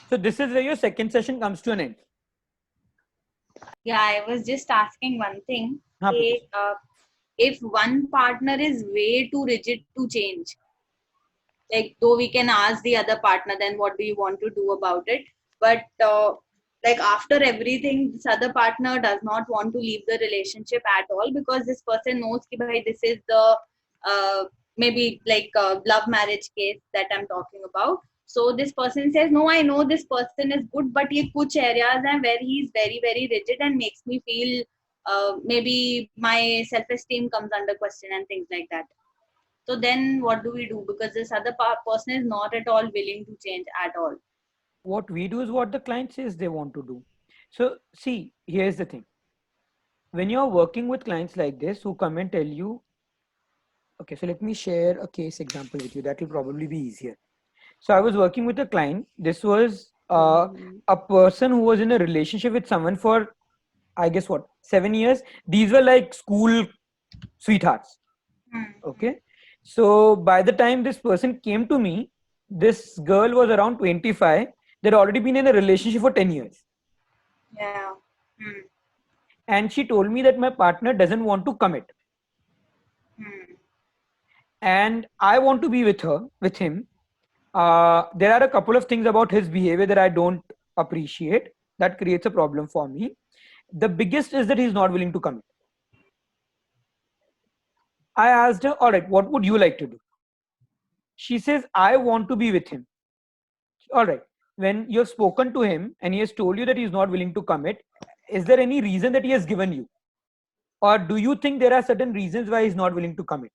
So this is where your second session comes to an end. Yeah, I was just asking one thing. हाँ, कि, if one partner is way too rigid to change, like though we can ask the other partner, then what do you want to do about it? But like after everything, this other partner does not want to leave the relationship at all because this person knows कि भाई this is the uh, maybe like love marriage case that I'm talking about. So this person says, no, I know this person is good, but ये कुछ areas हैं where he is very very rigid and makes me feel maybe my self-esteem comes under question and things like that. So then what do we do? Because this other person is not at all willing to change at all. what we do is what the client says they want to do. So see, here's the thing. When you're working with clients like this who come and tell you, okay, so let me share a case example with you. That will probably be easier. So I was working with a client. This was a person who was in a relationship with someone for, I guess, what, 7 years. These were like school sweethearts. Okay. So by the time this person came to me, this girl was around 25. They'd already been in a relationship for 10 years. Yeah. Hmm. And she told me that my partner doesn't want to commit. Hmm. And I want to be with him. There are a couple of things about his behavior that I don't appreciate. That creates a problem for me. The biggest is that he's not willing to commit. I asked her, all right, what would you like to do? She says, I want to be with him. All right. When you've spoken to him and he has told you that he's not willing to commit, is there any reason that he has given you? Or do you think there are certain reasons why he's not willing to commit?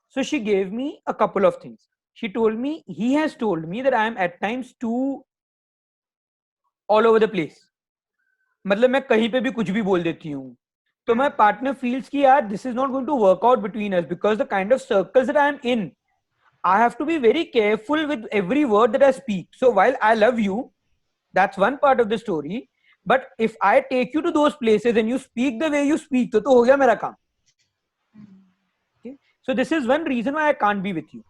So she gave me a couple of things. She told me, he has told me that I am at times too all over the place. मतलब मैं कहीं पे भी कुछ भी बोल देती हूँ. So my partner feels कि यार this is not going to work out between us because the kind of circles that I am in, I have to be very careful with every word that I speak. So while I love you, that's one part of the story. But if I take you to those places and you speak the way you speak, तो हो गया मेरा काम. Okay? So this is one reason why I can't be with you.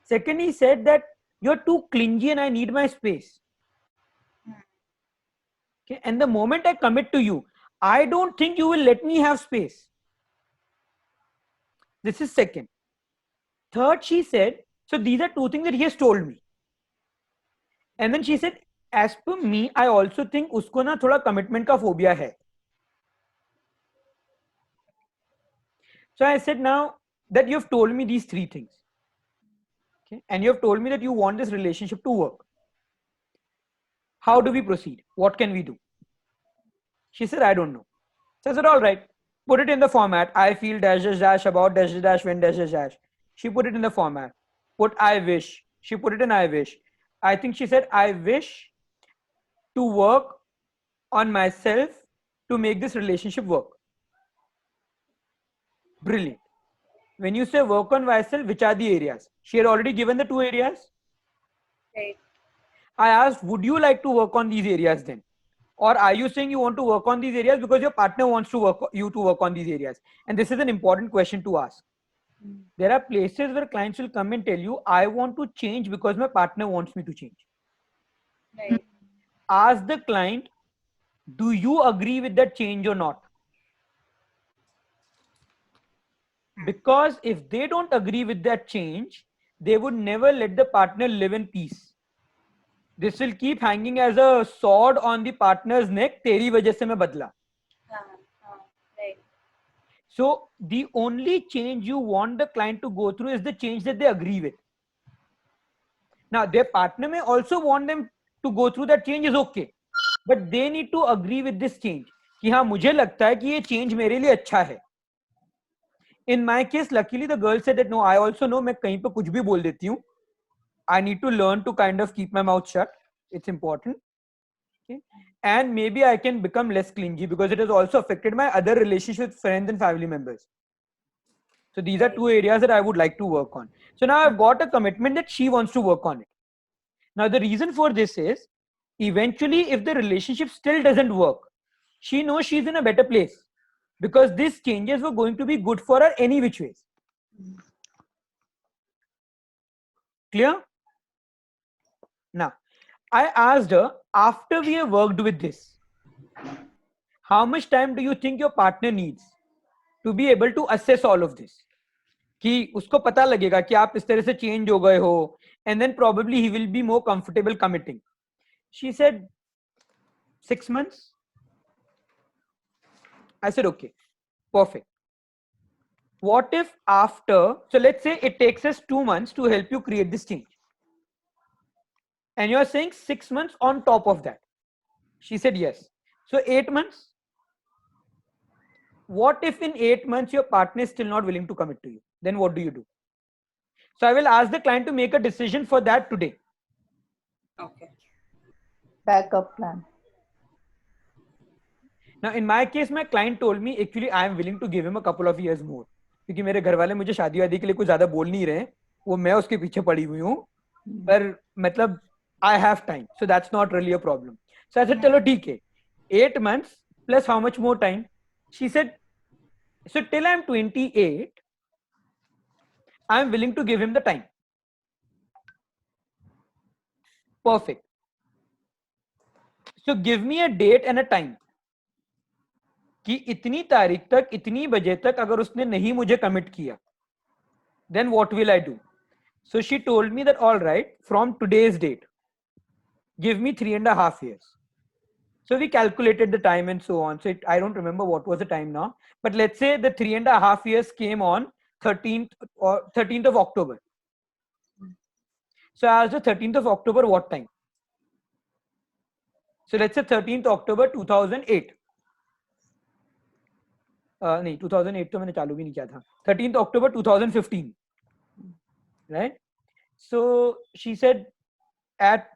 Second, he said that you're too clingy and I need my space. Okay? And the moment I commit to you, I don't think you will let me have space. This is second. Third, she said, so these are two things that he has told me. And then she said, as per me, I also think usko na thoda commitment ka phobia hai. So I said, now that you've told me these three things, okay, and you've told me that you want this relationship to work, how do we proceed? What can we do? She said, I don't know. So I said, all right, put it in the format. I feel dash dash dash about dash dash dash when dash dash dash. She put it in the format. Put I wish. She put it in I wish. I think she said, I wish to work on myself to make this relationship work. Brilliant. When you say work on myself, which are the areas? She had already given the two areas. Right. I asked, would you like to work on these areas then? Or are you saying you want to work on these areas because your partner wants to work on these areas? And this is an important question to ask. There are places where clients will come and tell you, I want to change because my partner wants me to change. Right. Ask the client, do you agree with that change or not? Because if they don't agree with that change, they would never let the partner live in peace. This will keep hanging as a sword on the partner's neck. तेरी वजह से मैं बदला. Right. So the only change you want the client to go through is the change that they agree with. Now their partner may also want them to go through that change, is okay, but they need to agree with this change कि हाँ मुझे लगता है कि ये change मेरे लिए अच्छा है. In my case, luckily the girl said that no, I also know मैं कहीं पे कुछ भी बोल देती हूँ. I need to learn to kind of keep my mouth shut. It's important. Okay. And maybe I can become less clingy because it has also affected my other relationships with friends and family members. So these are two areas that I would like to work on. So now I've got a commitment that she wants to work on it. Now the reason for this is, eventually if the relationship still doesn't work, she knows she's in a better place because these changes were going to be good for her any which ways. Clear? Now, I asked her, after we have worked with this, how much time do you think your partner needs to be able to assess all of this? कि उसको पता लगेगा कि आप इस तरह से change हो गए हो, and then probably he will be more comfortable committing. She said 6 months. I said, okay, perfect. What if after, so let's say it takes us 2 months to help you create this change, and you're saying 6 months on top of that. She said yes. So 8 months. What if in 8 months your partner is still not willing to commit to you? Then what do you do? So I will ask the client to make a decision for that today. Okay. Backup plan. Now in my case, my client told me actually I am willing to give him a couple of years more, क्योंकि मेरे घर वाले मुझे शादी वादी के लिए कुछ ज्यादा बोल नहीं रहे, वो मैं उसके पीछे पड़ी हुई हूँ, पर मतलब I have time, so that's not really a problem. So I said चलो ठीक है, 8 months plus how much more time? She said, so till I'm 28, I'm willing to give him the time. Perfect. So give me a date and a time कि इतनी तारीख तक इतनी बजे तक अगर उसने नहीं मुझे कमिट किया, then what will I do? So she told me that all right, from today's date, give me 3.5 years. So we calculated the time and so on. So I don't remember what was the time now, but let's say the 3.5 years came on 13th of October. So I asked the 13th of October what time? So let's say 13th October 2008. नहीं 2008 तो मैंने चालू भी नहीं किया था. 13th October 2015, right? So she said at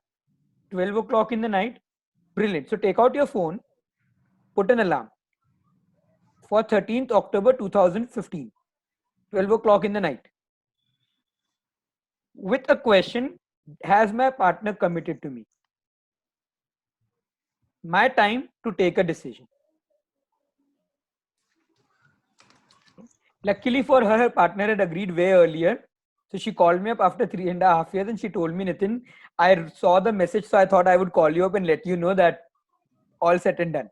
12 o'clock in the night. Brilliant. So take out your phone, put an alarm for 13th October 2015, 12 o'clock in the night, with a question: has my partner committed to me? My time to take a decision. Luckily for her, her partner had agreed way earlier. So she called me up after 3.5 years and she told me, Nitin, I saw the message, so I thought I would call you up and let you know that all set and done.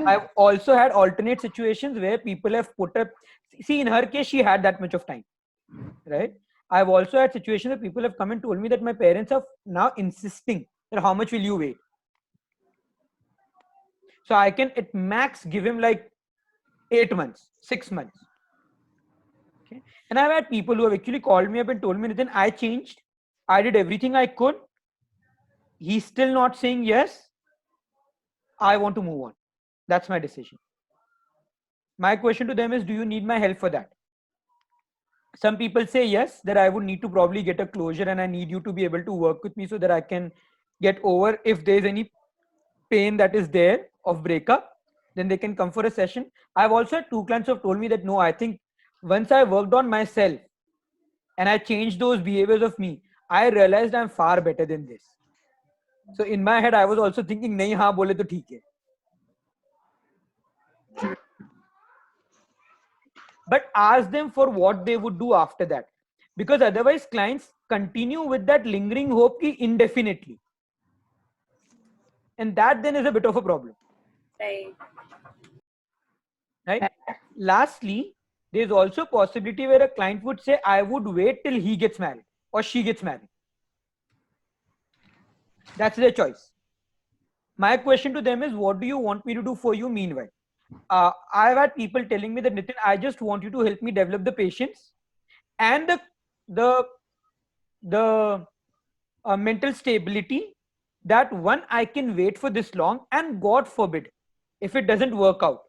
I've also had alternate situations where people have put up, see, in her case, she had that much of time, right? I've also had situations where people have come and told me that my parents are now insisting that how much will you wait? So I can at max give him like 8 months, 6 months. Okay. And I've had people who have actually called me up and told me, Nitin, I changed. I did everything I could. He's still not saying yes. I want to move on. That's my decision. My question to them is, do you need my help for that? Some people say yes, that I would need to probably get a closure and I need you to be able to work with me so that I can get over if there's any pain that is there of breakup, then they can come for a session. I've also had 2 clients who have told me that no, I think once I worked on myself and I changed those behaviors of me, I realized I'm far better than this. So in my head, I was also thinking, nahi haan bole to theek hai. But ask them for what they would do after that, because otherwise clients continue with that lingering hope indefinitely, and that then is a bit of a problem. Right. Lastly, there's also a possibility where a client would say, I would wait till he gets married or she gets married. That's their choice. My question to them is, what do you want me to do for you meanwhile? I've had people telling me that, Nitin, I just want you to help me develop the patience and the mental stability that one, I can wait for this long, and God forbid, if it doesn't work out,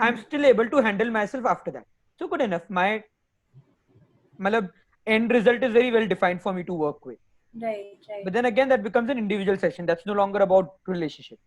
I'm still able to handle myself after that. So good enough. My end result is very well defined for me to work with. Right. But then again, that becomes an individual session. That's no longer about relationship.